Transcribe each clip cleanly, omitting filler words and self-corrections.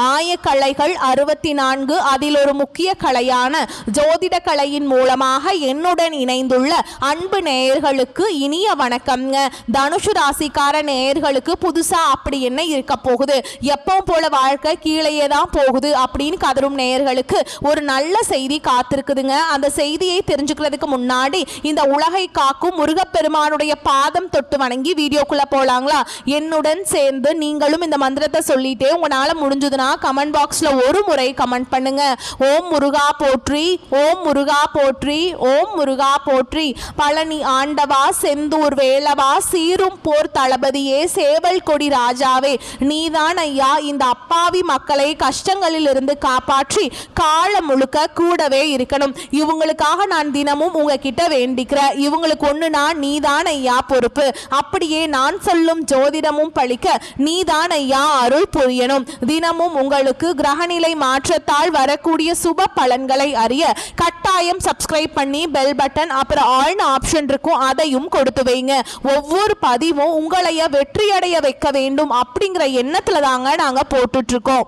ஆயக்கலைகள் 64 அதில் ஒரு முக்கிய கலையான ஜோதிட கலையின் மூலமாக என்னுடன் இணைந்துள்ள அன்பு நேயர்களுக்கு இனிய வணக்கம்ங்க. தனுசு ராசிக்கார நேயர்களுக்கு புதுசா அப்படி என்ன இருக்க போகுது, எப்பவும் போல வாழ்க்கை கீழேயே தான் போகுது அப்படின்னு கதரும் நேயர்களுக்கு ஒரு நல்ல செய்தி காத்திருக்குதுங்க. அந்த செய்தியை தெரிஞ்சுக்கிறதுக்கு முன்னாடி இந்த உலகை காக்கும் முருகப்பெருமானுடைய பாதம் தொட்டு வணங்கி வீடியோக்குள்ள போலாங்களா? என்னுடன் சேர்ந்து நீங்களும் இந்த மந்திரத்தை சொல்லிட்டே உங்களால முடிஞ்சதுன்னா கமெண்ட் பாக்ஸ்ல ஒரு முறை கமெண்ட் பண்ணுங்க. ஓம் முருகா போற்றி, ஓம் முருகா போற்றி, ஓம் முருகா போற்றி. பழனி ஆண்டவா, செந்தூர் வேலவா, சீரும் போர் தளபதியே, சேவல் கொடி ராஜாவே, நீதான் ஐயா இந்த அப்பாவி மக்களை கஷ்டங்களில் இருந்து காப்பாற்றி காலம் முழுக்க கூடவே இருக்கணும். இவங்களுக்காக நான் தினமும் உங்ககிட்ட வேண்டிக்கிறேன். இவங்களுக்கு ஒண்ணுனா நீதான் ஐயா பொறுப்பு. அப்படியே நான் சொல்லும் ஜோதிடமும் பழிக்க நீதான் ஐயா அருள் புரியணும். தினமும் உங்களுக்கு கிரகநிலை மாற்றத்தால் வரக்கூடிய சுப பலன்களை அறிய கட்டாயம் சப்ஸ்கிரைப் பண்ணி பெல் பட்டன் அப்புறம் ஆல்னு ஆப்ஷன் இருக்கும், அதையும் கொடுத்து வைங்க. ஒவ்வொரு பதிவும் உங்களைய வெற்றியடைய வைக்க வேண்டும் அப்படிங்கிற எண்ணத்துல தாங்க நாங்க போட்டுட்டு இருக்கோம்.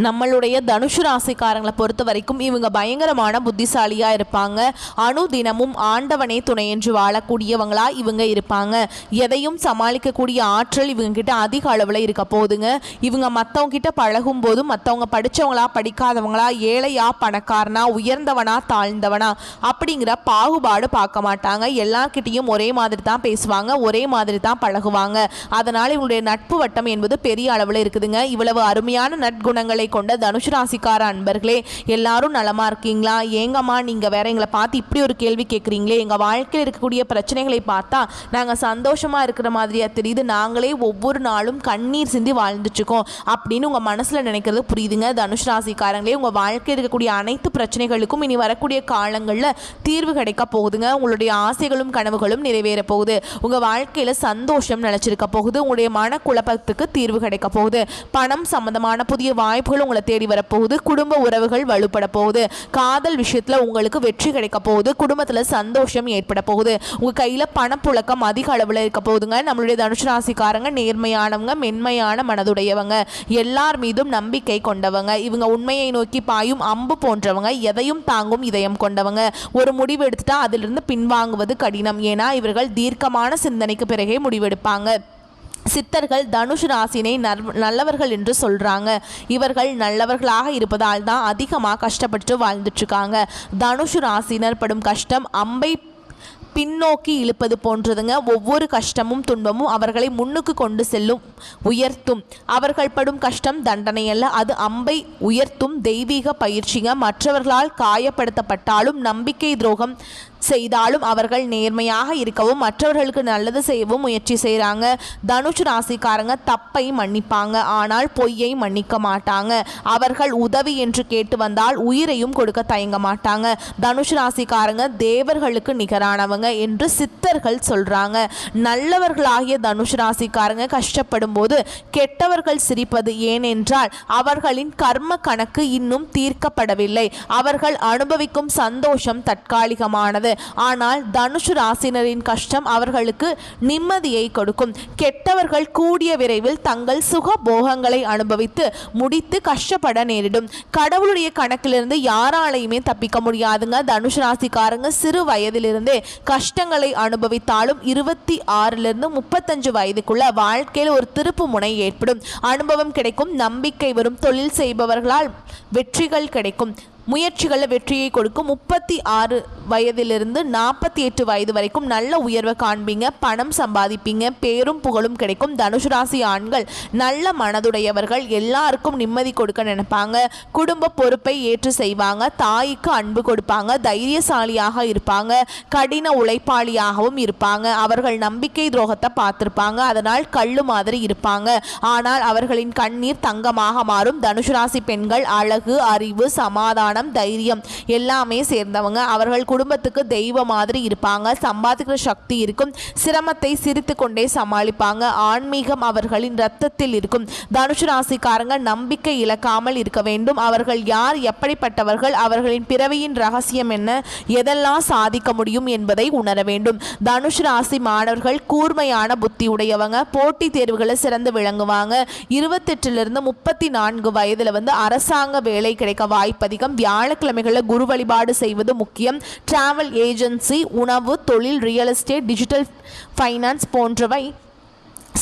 நம்மளுடைய தனுசு ராசிக்காரங்களை பொறுத்த வரைக்கும் இவங்க பயங்கரமான புத்திசாலியாக இருப்பாங்க. அனுதினமும் ஆண்டவனே துணை என்று வாழக்கூடியவங்களா இவங்க இருப்பாங்க. எதையும் சமாளிக்கக்கூடிய ஆற்றல் இவங்க கிட்ட அதிக அளவில் இருக்க போதுங்க. இவங்க மற்றவங்க கிட்ட பழகும் போதும் மற்றவங்க படித்தவங்களா படிக்காதவங்களா, ஏழையா பணக்காரனா, உயர்ந்தவனா தாழ்ந்தவனா அப்படிங்கிற பாகுபாடு பார்க்க மாட்டாங்க. எல்லார்கிட்டையும் ஒரே மாதிரி தான் பேசுவாங்க, ஒரே மாதிரி தான் பழகுவாங்க. அதனால் இவங்களுடைய நட்பு வட்டம் என்பது பெரிய அளவில் இருக்குதுங்க. இவ்வளவு அருமையான நற்குணங்களை கொண்ட தனுசு ராசிக்கார அன்பர்களே, எல்லாரும் நலமா இருக்கீங்களா? ஏங்கம்மா நீங்க வேற எங்களை பார்த்து இப்படி ஒரு கேள்வி கேட்குறீங்களே, எங்க வாழ்க்கையில் இருக்கக்கூடிய பிரச்சனைகளை பார்த்தா நாங்க சந்தோஷமா இருக்கிற மாதிரியா தெரியுது, நாங்களே ஒவ்வொரு நாளும் கண்ணீர் சிந்தி வாழ்ந்துச்சுக்கோம் அப்படின்னு உங்க மனசுல நினைக்கிறது புரியுதுங்க. தனுசு ராசிக்காரங்களே, உங்க வாழ்க்கையில் இருக்கக்கூடிய அனைத்து பிரச்சனைகளுக்கும் இனி வரக்கூடிய காலங்களில் தீர்வு கிடைக்க போகுதுங்க. உங்களுடைய ஆசைகளும் கனவுகளும் நிறைவேற போகுது. உங்க வாழ்க்கையில சந்தோஷம் நினைச்சிருக்க போகுது. உங்களுடைய மனக்குழப்பத்துக்கு தீர்வு கிடைக்க போகுது. பணம் சம்பந்தமான புதிய வாய்ப்பு உங்களை தேடி வரப்போகுது. குடும்ப உறவுகள் வலுப்பட போகுது. காதல் விஷயத்துல உங்களுக்கு வெற்றி கிடைக்க போகுது. குடும்பத்துல சந்தோஷம் ஏற்பட போகுது. உங்க கையில பணப்புழக்கம் அதிக அளவில் இருக்க போகுதுங்க. நம்மளுடைய தனுசு ராசிக்காரங்க நேர்மையானவங்க, மென்மையான மனதுடையவங்க, எல்லார் மீதும் நம்பிக்கை கொண்டவங்க. இவங்க உண்மையை நோக்கி பாயும் அம்பு போன்றவங்க, எதையும் தாங்கும் இதயம் கொண்டவங்க. ஒரு முடிவு எடுத்துட்டா அதிலிருந்து பின்வாங்குவது கடினம். ஏன்னா இவர்கள் தீர்க்கமான சிந்தனைக்கு பிறகே முடிவெடுப்பாங்க. சித்தர்கள் தனுசு ராசினை நல்லவர்கள் என்று சொல்றாங்க. இவர்கள் நல்லவர்களாக இருப்பதால் தான் அதிகமாக கஷ்டப்பட்டு வாழ்ந்துட்டு இருக்காங்க. தனுசு ராசினர் படும் கஷ்டம் அம்பை பின்னோக்கி இழுப்பது போன்றதுங்க. ஒவ்வொரு கஷ்டமும் துன்பமும் அவர்களை முன்னுக்கு கொண்டு செல்லும், உயர்த்தும். அவர்கள் படும் கஷ்டம் தண்டனை அல்ல, அது அம்பை உயர்த்தும் தெய்வீக பயிற்சிங்க. மற்றவர்களால் காயப்படுத்தப்பட்டாலும் நம்பிக்கை துரோகம் செய்தாலும் அவர்கள் நேர்மையாக இருக்கவும் மற்றவர்களுக்கு நல்லது செய்யவும் முயற்சி செய்கிறாங்க. தனுசு ராசிக்காரங்க தப்பை மன்னிப்பாங்க, ஆனால் பொய்யை மன்னிக்க மாட்டாங்க. அவர்கள் உதவி என்று கேட்டு வந்தால் உயிரையும் கொடுக்க தயங்க மாட்டாங்க. தனுசு ராசிக்காரங்க தேவர்களுக்கு நிகரானவங்க என்று சித்தர்கள் சொல்றாங்க. நல்லவர்களாகிய தனுசு ராசிக்காரங்க கஷ்டப்படும் போது கெட்டவர்கள் சிரிப்பது ஏனென்றால் அவர்களின் கர்ம கணக்கு இன்னும் தீர்க்கப்படவில்லை. அவர்கள் அனுபவிக்கும் சந்தோஷம் தற்காலிகமானது. ஆனால் தனுசு ராசினரின் கஷ்டம் அவர்களுக்கு நிம்மதியை கொடுக்கும். கெட்டவர்கள் கூடிய விரைவில் தங்கள் சுக போகங்களை அனுபவித்து முடித்து கஷ்டப்பட நேரிடும். கடவுளுடைய கணக்கிலிருந்து யாராலையுமே தப்பிக்க முடியாதுங்க. தனுசு ராசிக்காரங்க சிறு வயதிலிருந்தே கஷ்டங்களை அனுபவித்தாலும் 26 to 35 வயதுக்குள்ள வாழ்க்கையில் ஒரு திருப்பு முனை ஏற்படும். அனுபவம் கிடைக்கும், நம்பிக்கை வரும். தொழில் செய்பவர்களால் வெற்றிகள் கிடைக்கும். முயற்சிகளில் வெற்றியை கொடுக்கும். 36 வயதிலிருந்து 48 வயது வரைக்கும் நல்ல உயர்வை காண்பீங்க. பணம் சம்பாதிப்பீங்க. பேரும் புகழும் கிடைக்கும். தனுசு ராசி ஆண்கள் நல்ல மனதுடையவர்கள், எல்லாருக்கும் நிம்மதி கொடுக்க நினைப்பாங்க. குடும்ப பொறுப்பை ஏற்று செய்வாங்க. தாய்க்கு அன்பு கொடுப்பாங்க. தைரியசாலியாக இருப்பாங்க. கடின உழைப்பாளியாகவும் இருப்பாங்க. அவர்கள் நம்பிக்கை துரோகத்தை பார்த்திருப்பாங்க, அதனால் கள்ளு மாதிரி இருப்பாங்க. ஆனால் அவர்களின் கண்ணீர் தங்கமாக மாறும். தனுசு ராசி பெண்கள் அழகு, அறிவு, சமாதானம், தைரியம் எல்லாமே சேர்ந்தவங்க. அவர்கள் குடும்பத்துக்கு தெய்வ மாதிரி இருப்பாங்க. சம்பாதிக்கிற சக்தி இருக்கும். சிரமத்தை சிரித்து கொண்டே சமாளிப்பாங்க. ஆன்மீகம் அவர்களின் ரத்தத்தில் இருக்கும். தனுசு ராசிக்காரங்க நம்பிக்கை இழக்காமல் இருக்க வேண்டும். அவர்கள் யார், எப்படிப்பட்டவர்கள், அவர்களின் பிறவியின் ரகசியம் என்ன, எதெல்லாம் சாதிக்க முடியும் என்பதை உணர வேண்டும். தனுசு ராசி மாணவர்கள் கூர்மையான புத்தி உடையவங்க. போட்டி தேர்வுகளை சிறந்து விளங்குவாங்க. 28 34 வயதுல அரசாங்க வேலை கிடைக்க வாய்ப்பு அதிகம். வியாழக்கிழமைகளில் குரு வழிபாடு செய்வது முக்கியம். டிராவல் ஏஜென்சி, உணவு தொழில், ரியல் எஸ்டேட், டிஜிட்டல் ஃபைனான்ஸ் போன்றவை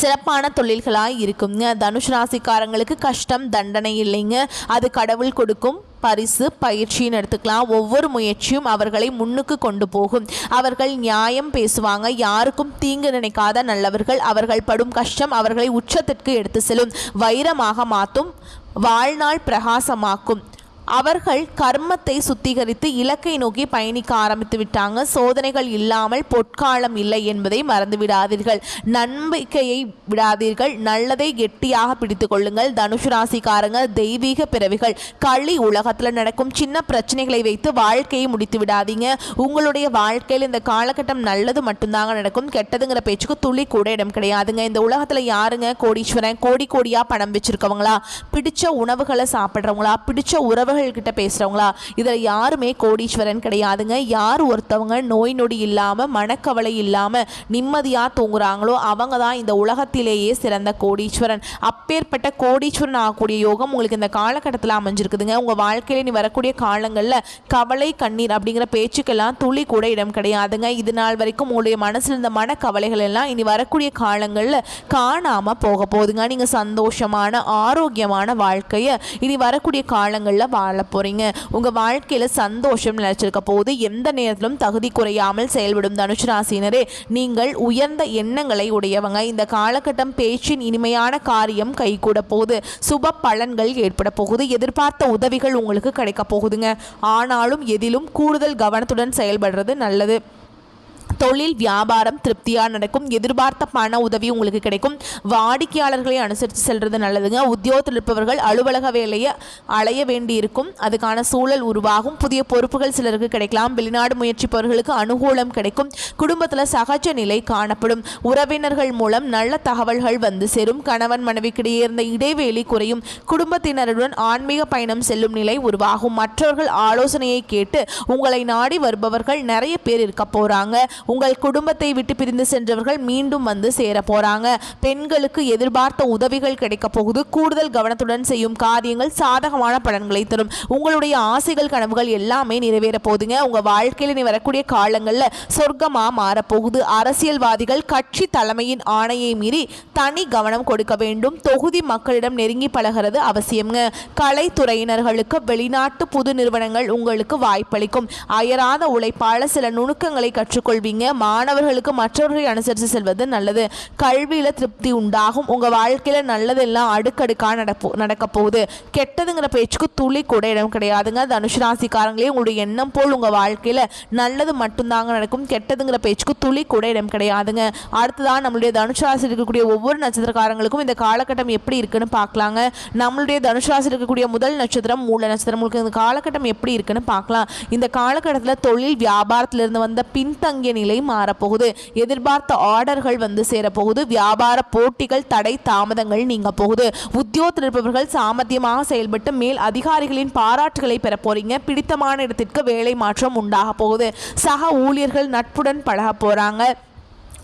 சிறப்பான தொழில்களாக இருக்குங்க. தனுஷ் ராசிக்காரங்களுக்கு கஷ்டம் தண்டனை இல்லைங்க. அது கடவுள் கொடுக்கும் பரிசு, பயிற்சின்னு எடுத்துக்கலாம். ஒவ்வொரு முயற்சியும் அவர்களை முன்னுக்கு கொண்டு போகும். அவர்கள் நியாயம் பேசுவாங்க. யாருக்கும் தீங்கு நினைக்காத நல்லவர்கள். அவர்கள் படும் கஷ்டம் அவர்களை உச்சத்திற்கு எடுத்து செல்லும். வைரமாக மாற்றும். வாழ்நாள் பிரகாசமாக்கும். அவர்கள் கர்மத்தை சுத்திகரித்து இலக்கை நோக்கி பயணிக்க ஆரம்பித்து விட்டாங்க. சோதனைகள் இல்லாமல் பொற்காலம் இல்லை என்பதை மறந்து விடாதீர்கள். நம்பிக்கையை விடாதீர்கள். நல்லதை கெட்டியாக பிடித்து கொள்ளுங்கள். தனுசு ராசிக்காரங்க தெய்வீக பிறவிகள். களி உலகத்தில் நடக்கும் சின்ன பிரச்சனைகளை வைத்து வாழ்க்கையை முடித்து விடாதீங்க. உங்களுடைய வாழ்க்கையில் இந்த காலகட்டம் நல்லது மட்டும்தாங்க நடக்கும். கெட்டதுங்கிற பேச்சுக்கு துளி கூட இடம் கிடையாதுங்க. இந்த உலகத்தில் யாருங்க கோடீஸ்வரன்? கோடி கோடியா பணம் வச்சிருக்கவங்களா, பிடிச்ச உணவுகளை சாப்பிட்றவங்களா, பிடிச்ச உறவுகள் கிட்ட பேசுறவங்களா, இதில் யாருமே கோடீஸ்வரன் கிடையாதுங்க. யார் ஒருத்தவங்க நோய் நொடி இல்லாம, மனக்கவலை இல்லாம நிம்மதியா தூங்குறாங்களோ அவங்க தான் இந்த உலகத்திலேயே சிறந்த கோடீஸ்வரன். அப்பேற்பட்ட கோடீஸ்வரன் ஆகக்கூடிய யோகம் உங்களுக்கு இந்த காலகட்டத்தில் அமைஞ்சிருக்குதுங்க. உங்க வாழ்க்கையில நீ வரக்கூடிய காலங்களில் கவலை, கண்ணீர் அப்படிங்கிற பேச்சுக்கெல்லாம் துளி கூட இடம் கிடையாதுங்க. இது நாள் வரைக்கும் உங்களுடைய மனசில் இருந்த மனக்கவலைகள் எல்லாம் இனி வரக்கூடிய காலங்களில் காணாம போக போகுதுங்க. நீங்க சந்தோஷமான ஆரோக்கியமான வாழ்க்கையை இனி வரக்கூடிய காலங்களில் வாழ போறீங்க. உங்க வாழ்க்கையில சந்தோஷம் நிலைச்சிருக்க போது எந்த நேரத்திலும் தகுதி குறையாமல் செயல்படும் தனுசு ராசினரே, நீங்கள் உயர்ந்த எண்ணங்களை உடையவங்க. இந்த காலகட்டம் பேச்சின் இனிமையான காரியம் கைகூட போகுது. சுப பலன்கள் ஏற்பட போகுது. எதிர்பார்த்த உதவிகள் உங்களுக்கு கிடைக்க போகுதுங்க. ஆனாலும் எதிலும் கூடுதல் கவனத்துடன் செயல்படுறது நல்லது. தொழில் வியாபாரம் திருப்தியாக நடக்கும். எதிர்பார்த்த பண உதவி உங்களுக்கு கிடைக்கும். வாடிக்கையாளர்களை அனுசரித்து செல்வது நல்லதுங்க. உத்தியோகத்தில் இருப்பவர்கள் அலுவலக வேலையை அலைய வேண்டி இருக்கும். அதுக்கான சூழல் உருவாகும். புதிய பொறுப்புகள் சிலருக்கு கிடைக்கலாம். வெளிநாடு முயற்சிப்பவர்களுக்கு அனுகூலம் கிடைக்கும். குடும்பத்தில் சகஜ நிலை காணப்படும். உறவினர்கள் மூலம் நல்ல தகவல்கள் வந்து சேரும். கணவன் மனைவிக்கிடையே இருந்த இடைவெளி குறையும். குடும்பத்தினருடன் ஆன்மீக பயணம் செல்லும் நிலை உருவாகும். மற்றவர்கள் ஆலோசனையை கேட்டு உங்களை நாடி வருபவர்கள் நிறைய பேர் இருக்க போறாங்க. உங்கள் குடும்பத்தை விட்டு பிரிந்து சென்றவர்கள் மீண்டும் வந்து சேர போறாங்க. பெண்களுக்கு எதிர்பார்த்த உதவிகள் கிடைக்க போகுது. கூடுதல் கவனத்துடன் செய்யும் காரியங்கள் சாதகமான பலன்களை தரும். உங்களுடைய ஆசைகள், கனவுகள் எல்லாமே நிறைவேற போகுதுங்க. உங்க வாழ்க்கையில் நீ வரக்கூடிய காலங்களில் சொர்க்கமா மாறப்போகுது. அரசியல்வாதிகள் கட்சி தலைமையின் ஆணையை மீறி தனி கவனம் கொடுக்க வேண்டும். தொகுதி மக்களிடம் நெருங்கி பழகிறது அவசியம்ங்க. கலைத்துறையினர்களுக்கு வெளிநாட்டு புது நிறுவனங்கள் உங்களுக்கு வாய்ப்பளிக்கும். அயராத உழைப்பாளர் சில நுணுக்கங்களை கற்றுக்கொள்வீங்க. மாணவர்களுக்கு மற்றவர்களை அனுசரித்து செல்வது நல்லது. கல்வியில திருப்தி உண்டாகும். உங்க வாழ்க்கையில நல்லதெல்லாம் அடுக்கடுக்கா நடக்க போகுது. கெட்டதுங்கிற பேச்சுக்கு துளி கூட இடம் கிடையாதுங்க. தனுசு ராசிக்காரங்களே, உங்களுடைய எண்ணம் போல் உங்க வாழ்க்கையில நல்லது மட்டும்தாங்க நடக்கும். கெட்டதுங்கிற பேச்சுக்கு துளி கூட இடம் கிடையாதுங்க. அடுத்ததான் நம்மளுடைய தனுசு ராசி இருக்கக்கூடிய ஒவ்வொரு நட்சத்திரக்காரங்களுக்கும் இந்த காலகட்டம் எப்படி இருக்குன்னு பார்க்கலாங்க. நம்மளுடைய தனுசு ராசி இருக்கக்கூடிய முதல் நட்சத்திரம் மூல நட்சத்திரம். உங்களுக்கு இந்த காலகட்டம் எப்படி இருக்குன்னு பார்க்கலாம். இந்த காலகட்டத்தில் தொழில் வியாபாரத்திலிருந்து வந்த பின்தங்கிய நிலை மாறப்போகுது. எதிர்பார்த்த ஆர்டர்கள் வந்து சேரப்போகுது. வியாபார போட்டிகள், தடை தாமதங்கள் நீங்க போகுது. உத்தியோகத்தில் இருப்பவர்கள் சாமர்த்தியமாக செயல்பட்டு மேல் அதிகாரிகளின் பாராட்டுகளை பெற போறீங்க. பிடித்தமான இடத்திற்கு வேலை மாற்றம் உண்டாக போகுது. சக ஊழியர்கள் நட்புடன் பழக போறாங்க.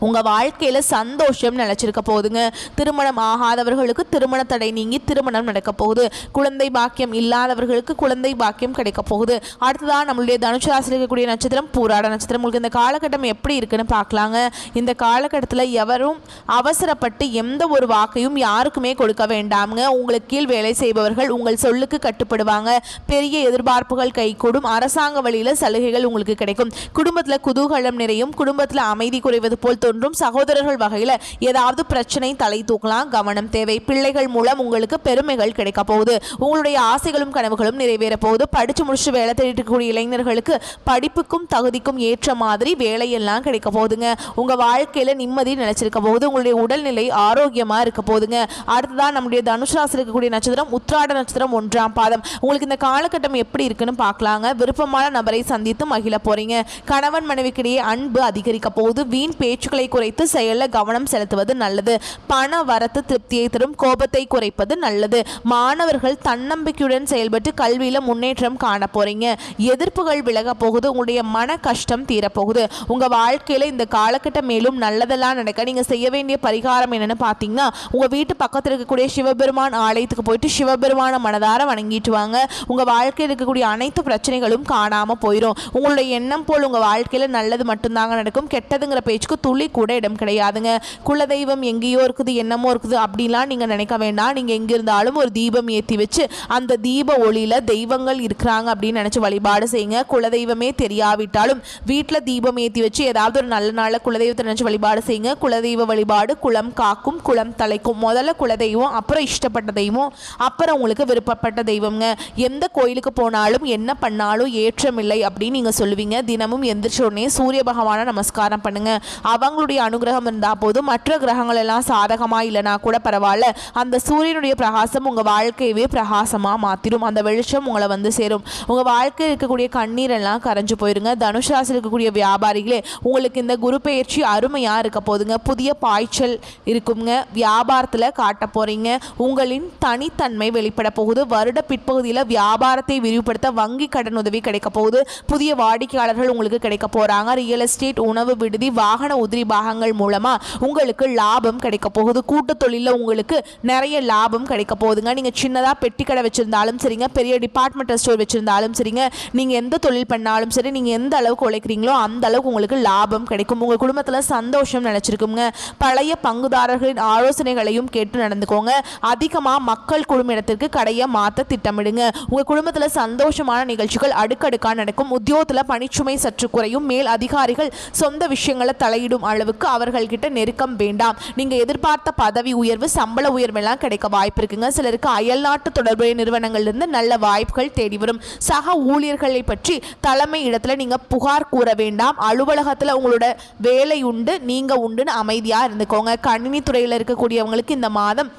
உங்கள் வாழ்க்கையில் சந்தோஷம் நிலச்சிருக்க போகுதுங்க. திருமணம் ஆகாதவர்களுக்கு திருமண தடை நீங்கி திருமணம் நடக்க போகுது. குழந்தை பாக்கியம் இல்லாதவர்களுக்கு குழந்தை பாக்கியம் கிடைக்க போகுது. அடுத்ததான் நம்மளுடைய தனுசு ராசியில் இருக்கக்கூடிய நட்சத்திரம் பூராட நட்சத்திரம். உங்களுக்கு இந்த காலகட்டம் எப்படி இருக்குன்னு பார்க்கலாங்க. இந்த காலகட்டத்தில் எவரும் அவசரப்பட்டு எந்த ஒரு வாக்கையும் யாருக்குமே கொடுக்க வேண்டாமுங்க. உங்களுக்கு கீழ் வேலை செய்பவர்கள் உங்கள் சொல்லுக்கு கட்டுப்படுவாங்க. பெரிய எதிர்பார்ப்புகள் கைகூடும். அரசாங்க வழியில் சலுகைகள் உங்களுக்கு கிடைக்கும். குடும்பத்தில் குதூகலம் நிறையும். குடும்பத்தில் அமைதி குறைவது போல் தோன்றும். சகோதரர்கள் வகையில் ஏதாவது பிரச்சனை தலை தூக்கலாம், கவனம் தேவை. பிள்ளைகள் மூலம் உங்களுக்கு பெருமைகள் கிடைக்க போகுது. உங்களுடைய ஆசைகளும் கனவுகளும் நிறைவேற போகுது. படிச்சு முடிச்சு வேலை தேடிட்டு இருக்கக்கூடிய இளைஞர்களுக்கு படிப்புக்கும் தகுதிக்கும் ஏற்ற மாதிரி வேலையெல்லாம் கிடைக்க போகுதுங்க. உங்க வாழ்க்கையில நிம்மதி நிலைச்சிருக்க போகுது. உங்களுடைய உடல்நிலை ஆரோக்கியமா இருக்க போகுதுங்க. அடுத்ததான் நம்முடைய தனுசு ராசியில் இருக்கக்கூடிய நட்சத்திரம் உத்திராட நட்சத்திரம் 1ஆம் பாதம். உங்களுக்கு இந்த காலகட்டம் எப்படி இருக்குன்னு பார்க்கலாங்க. விருப்பமான நபரை சந்தித்து மகிழ போறீங்க. கணவன் மனைவிக்கிடையே அன்பு அதிகரிக்க போகுது. வீண் பேச்சுக்களை குறைத்து செயலில் கவனம் செலுத்துவது நல்லது. பண வரத்து திருப்தியை தரும். கோபத்தை குறைப்பது நல்லது. மாணவர்கள் தன்னம்பிக்கையுடன் செயல்பட்டு கல்வியில முன்னேற்றம் காண போறீங்க. எதிர்ப்புகள் விலக போகுது. உங்களுடைய மன கஷ்டம் தீரப்போகுது. உங்க வாழ்க்கையில இந்த காலகட்டம் மேலும் நல்லதெல்லாம் நடக்க நீங்க செய்ய வேண்டிய பரிகாரம் என்னன்னு பாத்தீங்கன்னா, உங்க வீட்டு பக்கத்தில் இருக்கக்கூடிய சிவபெருமான் ஆலயத்துக்கு போயிட்டு சிவபெருமான மனதார வணங்கிட்டு வாங்க. உங்க வாழ்க்கையில் இருக்கக்கூடிய அனைத்து பிரச்சனைகளும் காணாம போயிடும். உங்களுடைய எண்ணம் போல் உங்க வாழ்க்கையில நல்லது மட்டும்தாங்க நடக்கும். கெட்டதுங்கிற பேச்சுக்கு துளி கூட இடம் கிடையாதுங்க. குலதெய்வம் எங்கேயோ இருக்குது, என்னமோ இருக்குது அப்படிலாம் நீங்க நினைக்க வேண்டாம். நீங்க எங்க இருந்தாலும் ஒரு தீபம் ஏற்றி வச்சு அந்த தீப ஒளியில தெய்வங்கள் இருக்கிறாங்க அப்படின்னு நினைச்சு வழிபாடு செய்யுங்க. குலதெய்வமே தெரியாவிட்டாலும் வீட்டில் தீபம் ஏற்றி வச்சு ஏதாவது ஒரு நல்ல நாள குலதெய்வத்தை நினைச்சு வழிபாடு செய்யுங்க. குலதெய்வ வழிபாடு குலம் காக்கும், குலம் தலைக்கும். முதல்ல குலதெய்வம், அப்புறம் இஷ்டப்பட்ட தெய்வம், அப்புறம் உங்களுக்கு விருப்பப்பட்ட தெய்வம்ங்க. எந்த கோயிலுக்கு போனாலும் என்ன பண்ணாலும் ஏற்றமில்லை அப்படின்னு நீங்க சொல்லுவீங்க. தினமும் எந்திரிச்ச உடனே சூரிய பகவானை நமஸ்காரம் பண்ணுங்க. அவங்களுடைய அனுகிரகம் இருந்தா போதும். மற்ற கிரகங்கள் எல்லாம் சாதகமா இல்லைனா கூட பரவாயில்ல, அந்த சூரியனுடைய பிரகாசம் உங்க வாழ்க்கையவே பிரகாசமா மாத்திரும். அந்த வெளிச்சம் உங்களை வந்து சேரும். உங்க வாழ்க்கையில் இருக்கக்கூடிய கண்ணீர் எல்லாம் கரைஞ்சு போயிருங்க. தனுஷ் ராசியில் இருக்கக்கூடிய வியாபாரிகளே, உங்களுக்கு இந்த குரு பெயர்ச்சி அருமையா இருக்க போதுங்க. புதிய பாய்ச்சல் இருக்குங்க. வியாபாரத்துல காட்ட போறீங்க. உங்களின் தனித்தன்மை வெளிப்பட போகுது. வருட பிற்பகுதியில் வியாபாரத்தை விரிவுபடுத்த வங்கி கடன் உதவி கிடைக்க போகுது. புதிய வாடிக்கையாளர்கள் உங்களுக்கு கிடைக்க போறாங்க. ரியல் எஸ்டேட், உணவு விடுதி, வாகன உதிரி பாகங்கள் மூலமா உங்களுக்கு லாபம் கிடைக்க போகுது. கூட்டு தொழிலில் உங்களுக்கு நிறைய லாபம் கிடைக்க போகுதுங்க. நீங்க சின்னதா பெட்டி கடை வச்சிருந்தாலும் சரிங்க, பெரிய டிபார்ட்மெண்டல் ஸ்டோர் வச்சிருந்தாலும் சரிங்க, நீங்க எந்த தொழில் பண்ணாலும் சரி, நீங்க எந்த அளவுக்கு உழைக்கிறீங்களோ அந்த அளவுக்கு உங்களுக்கு லாபம் கிடைக்கும். உங்க குடும்பத்துல சந்தோஷம் நினைச்சிருக்குங்க. பழைய பங்குதாரர்களின் ஆலோசனைகளையும் கேட்டு நடந்துக்கோங்க. அதிகமா மக்கள் குழும் இடத்திற்கு கடையை மாற்ற திட்டமிடுங்க. உங்க குடும்பத்துல சந்தோஷமான நிகழ்ச்சிகள் அடுக்கடுக்கா நடக்கும். உத்தியோகத்துல பணிச்சுமை சற்று குறையும். மேல் அதிகாரிகள் சொந்த விஷயங்களை தலையிடும் அளவுக்கு அவர்கள்கிட்ட நெருக்கம் வேண்டாம். நீங்க எதிர்பார்த்த பதவி உயர்வு, சம்பள உயர்வெல்லாம் கிடைக்க வாய்ப்பு இருக்குங்க. சிலருக்கு அயல்நாட்டு தொடர்புடைய நிறுவனங்கள்லேருந்து நல்ல வாய்ப்புகள் தேடி வரும். சக ஊழியர்களை பற்றி தலைமை இடத்துல நீங்க புகார் கூற வேண்டாம். அலுவலகத்துல உங்களோட வேலை உண்டு, நீங்க உண்டுன்னு அமைதியா இருந்துக்கோங்க. கணினி துறையில் இருக்கக்கூடியவங்களுக்கு இந்த மாதம்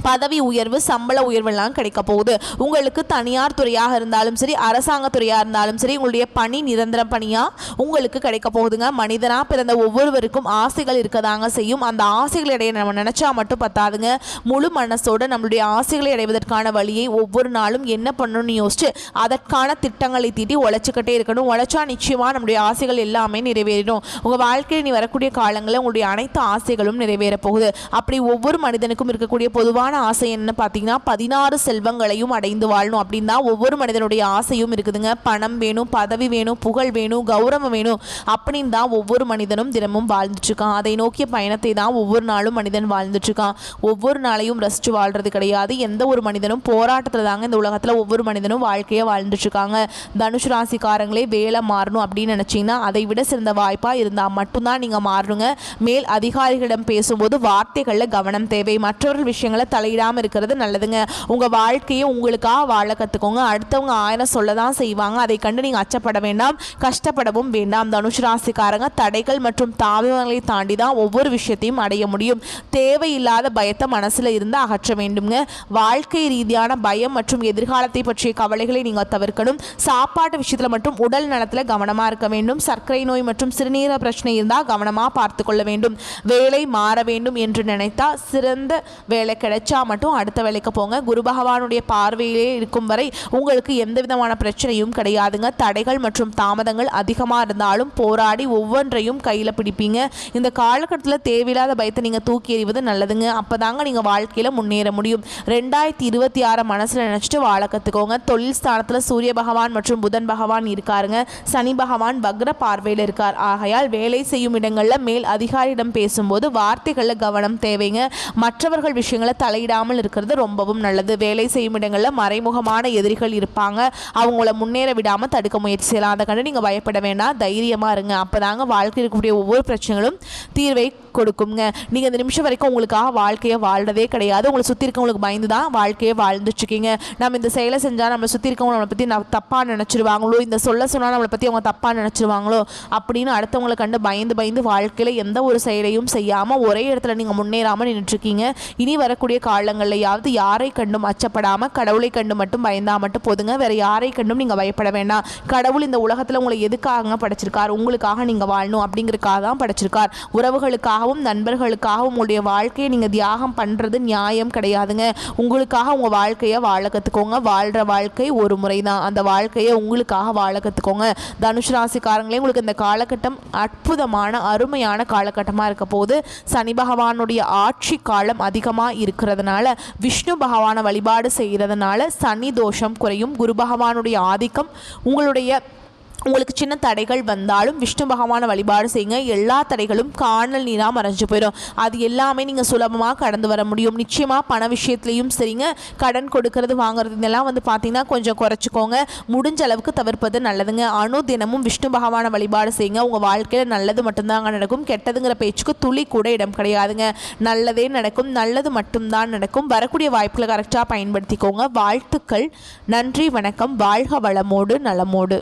பதவி உயர்வு, சம்பள உயர்வெல்லாம் கிடைக்க போகுது. உங்களுக்கு தனியார் துறையாக இருந்தாலும் சரி, அரசாங்க துறையாக இருந்தாலும் சரி, உங்களுடைய பணி நிரந்தர பணியாக உங்களுக்கு கிடைக்க போகுதுங்க. மனிதனாக பிறந்த ஒவ்வொருவருக்கும் ஆசைகள் இருக்கதாங்க செய்யும். அந்த ஆசைகளை அடைய நம்ம நினச்சா மட்டும் பத்தாதுங்க. முழு மனசோடு நம்மளுடைய ஆசைகளை அடைவதற்கான வழியை ஒவ்வொரு நாளும் என்ன பண்ணணும்னு யோசிச்சு அதற்கான திட்டங்களை தீட்டி உழைச்சிக்கிட்டே இருக்கணும். உழைச்சா நிச்சயமாக நம்முடைய ஆசைகள் எல்லாமே நிறைவேறிடும். உங்கள் வாழ்க்கையில் நீ வரக்கூடிய காலங்களில் உங்களுடைய அனைத்து ஆசைகளும் நிறைவேற போகுது. அப்படி ஒவ்வொரு மனிதனுக்கும் இருக்கக்கூடிய பொதுவான ஆசை என்ன பார்த்தீங்கன்னா, 16 செல்வங்களையும் அடைந்து வாழணும் அப்படின்னு தான் ஒவ்வொரு மனிதனுடைய ஆசையும் இருக்குதுங்க. பணம் வேணும், பதவி வேணும், புகழ் வேணும், கௌரவம் வேணும் அப்படின்னு தான் ஒவ்வொரு மனிதனும் தினமும் வாழ்ந்துட்டு இருக்கான். அதை நோக்கிய பயணத்தை தான் ஒவ்வொரு நாளும் மனிதன் வாழ்ந்துட்டு இருக்கான். ஒவ்வொரு நாளையும் ரசிச்சு வாழ்றது கிடையாது. எந்த ஒரு மனிதனும் போராட்டத்தில் தாங்க இந்த உலகத்தில் ஒவ்வொரு மனிதனும் வாழ்க்கையை வாழ்ந்துட்டு இருக்காங்க. தனுஷ் ராசிக்காரங்களே, வேலை மாறணும் அப்படின்னு நினைச்சீங்கன்னா அதை விட சிறந்த வாய்ப்பா இருந்தால் மட்டும்தான் நீங்க மாறணுங்க. மேல் அதிகாரிகளிடம் பேசும்போது வார்த்தைகளில் கவனம் தேவை. மற்றவர்கள் விஷயங்களை தலையிடாமல் இருக்கிறது நல்லதுங்க. உங்கள் வாழ்க்கையை உங்களுக்காக வாழ கற்றுக்கோங்க. அடுத்தவங்க 1000 சொல்ல தான் செய்வாங்க. அதை கண்டு நீங்கள் அச்சப்பட வேண்டாம், கஷ்டப்படவும் வேண்டாம். தனுஷ் ராசிக்காரங்க தடைகள் மற்றும் தாமதங்களை தாண்டி தான் ஒவ்வொரு விஷயத்தையும் அடைய முடியும். தேவையில்லாத பயத்தை மனசில் இருந்து அகற்ற வேண்டுங்க. வாழ்க்கை ரீதியான பயம் மற்றும் எதிர்காலத்தை பற்றிய கவலைகளை நீங்கள் தவிர்க்கணும். சாப்பாட்டு விஷயத்தில் மட்டும் உடல் நலத்தில் கவனமாக இருக்க வேண்டும். சர்க்கரை நோய் மற்றும் சிறுநீரக பிரச்சனை இருந்தால் கவனமாக பார்த்து கொள்ள வேண்டும். வேலை மாற வேண்டும் என்று நினைத்தா சிறந்த வேலை கிடைச்சா மட்டும் அடுத்த வேலைக்கு போங்க. குரு பகவானுடைய பார்வையிலே இருக்கும் வரை உங்களுக்கு எந்த விதமான பிரச்சனையும் கிடையாதுங்க. தடைகள் மற்றும் தாமதங்கள் அதிகமாக இருந்தாலும் போராடி ஒவ்வொன்றையும் கையில் பிடிப்பீங்க. இந்த காலகட்டத்தில் தேவையில்லாத பயத்தை நீங்கள் தூக்கி எறிவது நல்லதுங்க. அப்போதாங்க நீங்கள் வாழ்க்கையில் முன்னேற முடியும். 2026 மனசில் நினச்சிட்டு வாழ கற்றுக்கோங்க. தொழில் ஸ்தானத்தில் சூரிய பகவான் மற்றும் புதன் பகவான் இருக்காருங்க. சனி பகவான் வக்ர பார்வையில் இருக்கார். ஆகையால் வேலை செய்யும் இடங்களில் மேல் அதிகாரியிடம் பேசும்போது வார்த்தைகளில் கவனம் தேவைங்க. மற்றவர்கள் விஷயங்களை தலை தலையிடாமல் இருக்கிறது ரொம்பவும் நல்லது. வேலை செய்யும் இடங்களில் மறைமுகமான எதிரிகள் இருப்பாங்க, அவங்கள முன்னேற விடாமல் தடுக்க முயற்சி செய்யலாம். அதை கண்டு நீங்கள் பயப்பட வேண்டாம், தைரியமாக இருங்க. அப்போ தாங்க வாழ்க்கையில் இருக்கக்கூடிய ஒவ்வொரு பிரச்சனைகளும் தீர்வை கொடுக்குங்க. நீங்கள் இந்த நிமிஷம் வரைக்கும் உங்களுக்காக வாழ்க்கையை வாழ்றதே கிடையாது, உங்களை சுற்றி இருக்கவங்களுக்கு பயந்து தான் வாழ்க்கையை வாழ்ந்துட்டுருக்கீங்க. நம்ம இந்த செயலை செஞ்சால் நம்மளை சுற்றி இருக்கவங்க நம்மளை பற்றி தப்பாக நினச்சிருவாங்களோ, இந்த சொன்னால் நம்மளை பற்றி அவங்க தப்பாக நினச்சிருவாங்களோ அப்படின்னு அடுத்தவங்களை கண்டு பயந்து வாழ்க்கையில் எந்த ஒரு செயலையும் செய்யாமல் ஒரே இடத்துல நீங்கள் முன்னேறாமல் நின்றுட்டுருக்கீங்க. இனி வரக்கூடிய காலங்கள்லையாவது யாரை கண்டும் அச்சப்படாமல் கடவுளை கண்டு மட்டும் பயந்தால் மட்டும் போதுங்க. வேறு யாரை கண்டும் நீங்கள் பயப்பட வேண்டாம். கடவுள் இந்த உலகத்தில் உங்களை எதுக்காக படைச்சிருக்கார்? உங்களுக்காக நீங்கள் வாழணும் அப்படிங்கிறதுக்காக தான் படைச்சிருக்கார். உறவுகளுக்காகவும் நண்பர்களுக்காகவும் உங்களுடைய வாழ்க்கையை நீங்கள் தியாகம் பண்ணுறது நியாயம் கிடையாதுங்க. உங்களுக்காக உங்கள் வாழ்க்கையை வாழ கற்றுக்கோங்க. வாழ்கிற வாழ்க்கை ஒரு முறை தான், அந்த வாழ்க்கையை உங்களுக்காக வாழ கற்றுக்கோங்க. தனுஷ் ராசிக்காரங்களே, உங்களுக்கு இந்த காலகட்டம் அற்புதமான அருமையான காலகட்டமாக இருக்க போது. சனி பகவானுடைய ஆட்சி காலம் அதிகமாக இருக்கிறதுனால விஷ்ணு பகவானை வழிபாடு செய்கிறதுனால சனி தோஷம் குறையும். குரு பகவானுடைய ஆதிக்கம் உங்களுக்கு சின்ன தடைகள் வந்தாலும் விஷ்ணு பகவானை வழிபாடு செய்யுங்க. எல்லா தடைகளும் காணல் நீராக மறைஞ்சு போயிடும். அது எல்லாமே நீங்கள் சுலபமாக கடந்து வர முடியும். நிச்சயமாக பண விஷயத்துலையும் சரிங்க, கடன் கொடுக்கறது வாங்குறது இதெல்லாம் பார்த்தீங்கன்னா கொஞ்சம் குறைச்சிக்கோங்க. முடிஞ்ச அளவுக்கு தவிர்ப்பது நல்லதுங்க. தினமும் விஷ்ணு பகவானை வழிபாடு செய்யுங்க. உங்கள் வாழ்க்கையில் நல்லது மட்டும்தாங்க நடக்கும். கெட்டதுங்கிற பேச்சுக்கு துளி கூட இடம் கிடையாதுங்க. நல்லதே நடக்கும், நல்லது மட்டும்தான் நடக்கும். வரக்கூடிய வாய்ப்புகளை கரெக்டாக பயன்படுத்திக்கோங்க. வாழ்த்துக்கள். நன்றி, வணக்கம். வாழ்க வளமோடு நலமோடு.